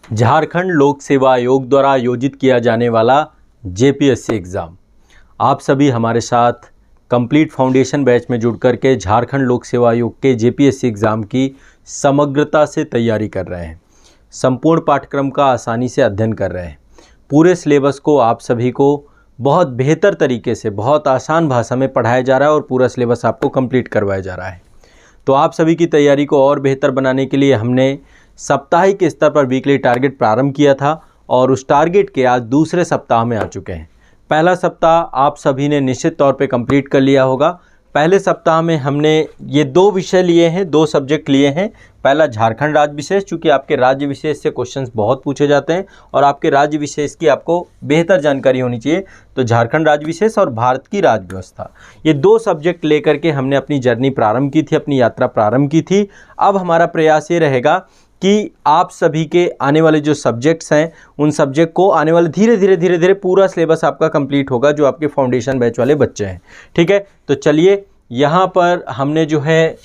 झारखंड लोक सेवा आयोग द्वारा आयोजित किया जाने वाला जेपीएससी एग्ज़ाम। आप सभी हमारे साथ कंप्लीट फाउंडेशन बैच में जुड़ करके झारखंड लोक सेवा आयोग के जेपीएससी एग्ज़ाम की समग्रता से तैयारी कर रहे हैं। संपूर्ण पाठ्यक्रम का आसानी से अध्ययन कर रहे हैं। पूरे सिलेबस को आप सभी को बहुत बेहतर तरीके से, बहुत आसान भाषा में पढ़ाया जा रहा है और पूरा सिलेबस आपको कंप्लीट करवाया जा रहा है। तो आप सभी की तैयारी को और बेहतर बनाने के लिए हमने साप्ताहिक स्तर पर वीकली टारगेट प्रारंभ किया था और उस टारगेट के आज दूसरे सप्ताह में आ चुके हैं। पहला सप्ताह आप सभी ने निश्चित तौर पे कंप्लीट कर लिया होगा। पहले सप्ताह में हमने ये 2 विषय लिए हैं, 2 सब्जेक्ट लिए हैं। पहला झारखंड राज्य विशेष, चूँकि आपके राज्य विशेष से क्वेश्चंस बहुत पूछे जाते हैं और आपके राज्य विशेष की आपको बेहतर जानकारी होनी चाहिए, तो झारखंड राज्य विशेष और भारत की राज्य व्यवस्था, ये 2 सब्जेक्ट लेकर के हमने अपनी जर्नी प्रारंभ की थी, अपनी यात्रा प्रारंभ की थी। अब हमारा प्रयास ये रहेगा कि आप सभी के आने वाले जो सब्जेक्ट्स हैं उन सब्जेक्ट को आने वाले धीरे धीरे पूरा सिलेबस आपका कंप्लीट होगा, जो आपके फाउंडेशन बैच वाले बच्चे हैं। ठीक है, तो चलिए यहाँ पर हमने जो है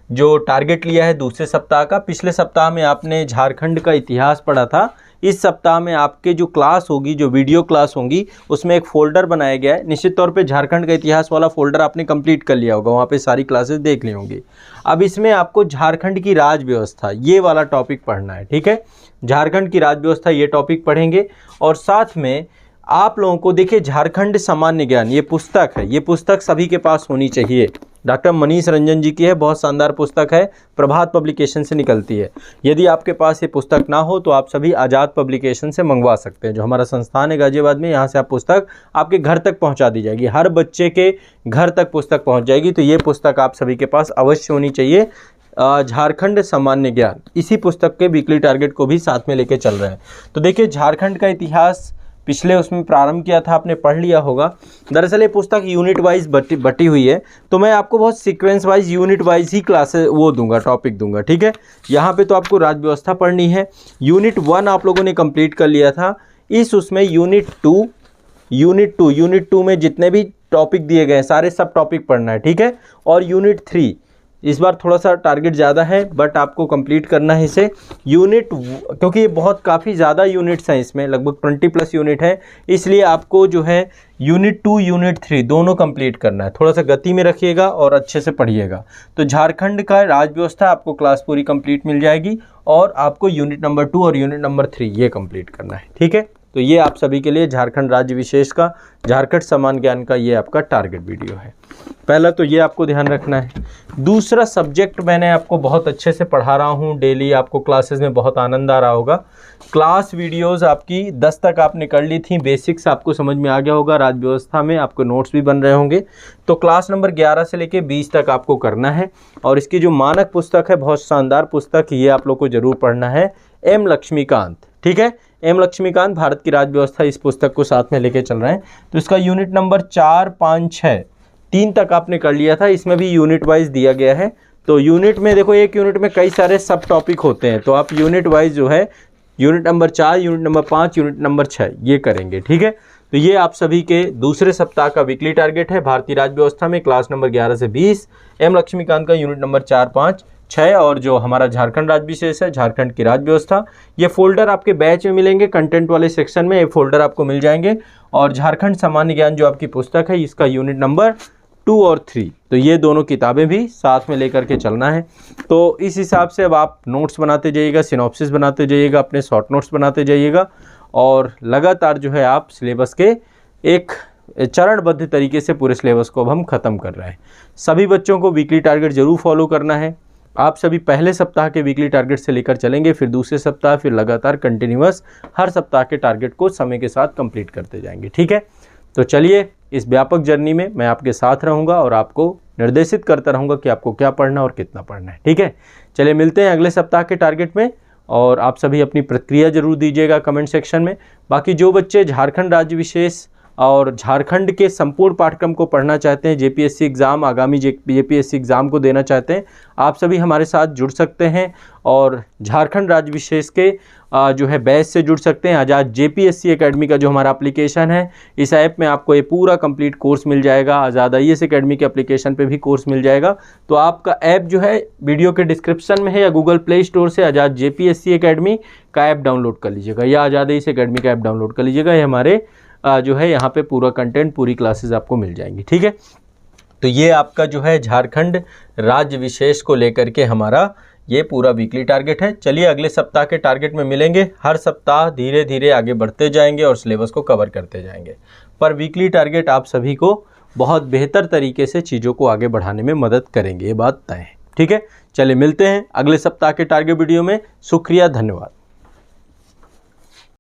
जो टारगेट लिया है दूसरे सप्ताह का। पिछले सप्ताह में आपने झारखंड का इतिहास पढ़ा था। इस सप्ताह में आपके जो क्लास होगी, जो वीडियो क्लास होंगी, उसमें एक फ़ोल्डर बनाया गया है। निश्चित तौर पे झारखंड का इतिहास वाला फ़ोल्डर आपने कंप्लीट कर लिया होगा, वहाँ पे सारी क्लासेस देख ली होंगी। अब इसमें आपको झारखंड की राज्य व्यवस्था, ये वाला टॉपिक पढ़ना है। ठीक है, झारखंड की राज्य व्यवस्था ये टॉपिक पढ़ेंगे और साथ में आप लोगों को देखिए झारखंड सामान्य ज्ञान, ये पुस्तक है, ये पुस्तक सभी के पास होनी चाहिए। डॉक्टर मनीष रंजन जी की है, बहुत शानदार पुस्तक है, प्रभात पब्लिकेशन से निकलती है। यदि आपके पास ये पुस्तक ना हो तो आप सभी आज़ाद पब्लिकेशन से मंगवा सकते हैं, जो हमारा संस्थान है गाजियाबाद में। यहाँ से आप पुस्तक आपके घर तक पहुँचा दी जाएगी, हर बच्चे के घर तक पुस्तक पहुँच जाएगी। तो ये पुस्तक आप सभी के पास अवश्य होनी चाहिए, झारखंड सामान्य ज्ञान। इसी पुस्तक के वीकली टारगेट को भी साथ में लेके चल रहे हैं। तो देखिए झारखंड का इतिहास पिछले उसमें प्रारंभ किया था, आपने पढ़ लिया होगा। दरअसल ये पुस्तक यूनिट वाइज बटी हुई है, तो मैं आपको बहुत सीक्वेंस वाइज, यूनिट वाइज ही क्लासेस वो दूंगा, टॉपिक दूंगा। ठीक है, यहाँ पे तो आपको राज्य व्यवस्था पढ़नी है। यूनिट 1 आप लोगों ने कंप्लीट कर लिया था। उसमें यूनिट टू में जितने भी टॉपिक दिए गए हैं सारे सब टॉपिक पढ़ना है। ठीक है, और यूनिट 3 इस बार थोड़ा सा टारगेट ज़्यादा है, बट आपको कंप्लीट करना है इसे। क्योंकि ये बहुत काफ़ी ज़्यादा यूनिट्स हैं, इसमें लगभग 20+ यूनिट है, इसलिए आपको जो है यूनिट 2 यूनिट 3 दोनों कंप्लीट करना है। थोड़ा सा गति में रखिएगा और अच्छे से पढ़िएगा। तो झारखंड का राज्य व्यवस्था आपको क्लास पूरी कंप्लीट मिल जाएगी और आपको यूनिट नंबर 2 और यूनिट नंबर 3 ये कंप्लीट करना है। ठीक है, तो ये आप सभी के लिए झारखंड राज्य विशेष का, झारखंड सामान्य ज्ञान का ये आपका टारगेट वीडियो है। पहला तो ये आपको ध्यान रखना है। दूसरा सब्जेक्ट मैंने आपको बहुत अच्छे से पढ़ा रहा हूँ डेली, आपको क्लासेस में बहुत आनंद आ रहा होगा। क्लास वीडियोस आपकी 10 तक आपने कर ली थी, बेसिक्स आपको समझ में आ गया होगा, राज्य व्यवस्था में आपको नोट्स भी बन रहे होंगे। तो क्लास नंबर 11 से लेके 20 तक आपको करना है और इसकी जो मानक पुस्तक है, बहुत शानदार पुस्तक, ये आप लोग को जरूर पढ़ना है, एम लक्ष्मीकांत। ठीक है, एम लक्ष्मीकांत भारत की राज्य व्यवस्था, इस पुस्तक को साथ में लेके चल रहे हैं। तो इसका यूनिट नंबर 4, 5, 6 3 तक आपने कर लिया था। इसमें भी यूनिट वाइज दिया गया है। तो यूनिट में देखो, एक यूनिट में कई सारे सब टॉपिक होते हैं, तो आप यूनिट वाइज जो है unit number 4, unit number 5, unit number 6 ये करेंगे। ठीक है, तो ये आप सभी के दूसरे सप्ताह का वीकली टारगेट है। भारतीय राज्य व्यवस्था में क्लास नंबर 11 से 20, एम लक्ष्मीकांत का यूनिट नंबर 4, 5, 6 और जो हमारा झारखंड राज्य विशेष है, झारखंड की राज्य व्यवस्था। ये फोल्डर आपके बैच में मिलेंगे, कंटेंट वाले सेक्शन में ये फोल्डर आपको मिल जाएंगे। और झारखंड सामान्य ज्ञान जो आपकी पुस्तक है, इसका यूनिट नंबर 2 और 3, तो ये दोनों किताबें भी साथ में लेकर के चलना है। तो इस हिसाब से अब आप नोट्स बनाते जाइएगा, सिनॉप्सिस बनाते जाइएगा, अपने शॉर्ट नोट्स बनाते जाइएगा और लगातार जो है आप सिलेबस के एक चरणबद्ध तरीके से पूरे सिलेबस को अब हम ख़त्म कर रहे हैं। सभी बच्चों को वीकली टारगेट ज़रूर फॉलो करना है। आप सभी पहले सप्ताह के वीकली टारगेट से लेकर चलेंगे, फिर दूसरे सप्ताह, फिर लगातार कंटिन्यूअस हर सप्ताह के टारगेट को समय के साथ कंप्लीट करते जाएंगे। ठीक है, तो चलिए इस व्यापक जर्नी में मैं आपके साथ रहूंगा और आपको निर्देशित करता रहूंगा कि आपको क्या पढ़ना और कितना पढ़ना है। ठीक है, चलिए मिलते हैं अगले सप्ताह के टारगेट में और आप सभी अपनी प्रतिक्रिया जरूर दीजिएगा कमेंट सेक्शन में। बाकी जो बच्चे झारखंड राज्य विशेष और झारखंड के संपूर्ण पाठ्यक्रम को पढ़ना चाहते हैं, जेपीएससी एग्ज़ाम, आगामी जेपीएससी एग्ज़ाम को देना चाहते हैं, आप सभी हमारे साथ जुड़ सकते हैं और झारखंड राज्य विशेष के जो है बैच से जुड़ सकते हैं। आज़ाद जेपीएससी एकेडमी का जो हमारा एप्लीकेशन है, इस ऐप में आपको ये पूरा कंप्लीट कोर्स मिल जाएगा। आज़ाद आईएएस एकेडमी के एप्लीकेशन पे भी कोर्स मिल जाएगा। तो आपका ऐप जो है वीडियो के डिस्क्रिप्शन में है या गूगल प्ले स्टोर से आज़ाद जेपीएससी एकेडमी का ऐप डाउनलोड कर लीजिएगा या आज़ाद आईएएस एकेडमी का ऐप डाउनलोड कर लीजिएगा। ये हमारे जो है यहाँ पे पूरा कंटेंट, पूरी क्लासेस आपको मिल जाएंगी। ठीक है, तो ये आपका जो है झारखंड राज्य विशेष को लेकर के हमारा ये पूरा वीकली टारगेट है। चलिए अगले सप्ताह के टारगेट में मिलेंगे। हर सप्ताह धीरे धीरे आगे बढ़ते जाएंगे और सिलेबस को कवर करते जाएंगे, पर वीकली टारगेट आप सभी को बहुत बेहतर तरीके से चीज़ों को आगे बढ़ाने में मदद करेंगे, ये बात तय है। ठीक है, चलिए मिलते हैं अगले सप्ताह के टारगेट वीडियो में। शुक्रिया, धन्यवाद।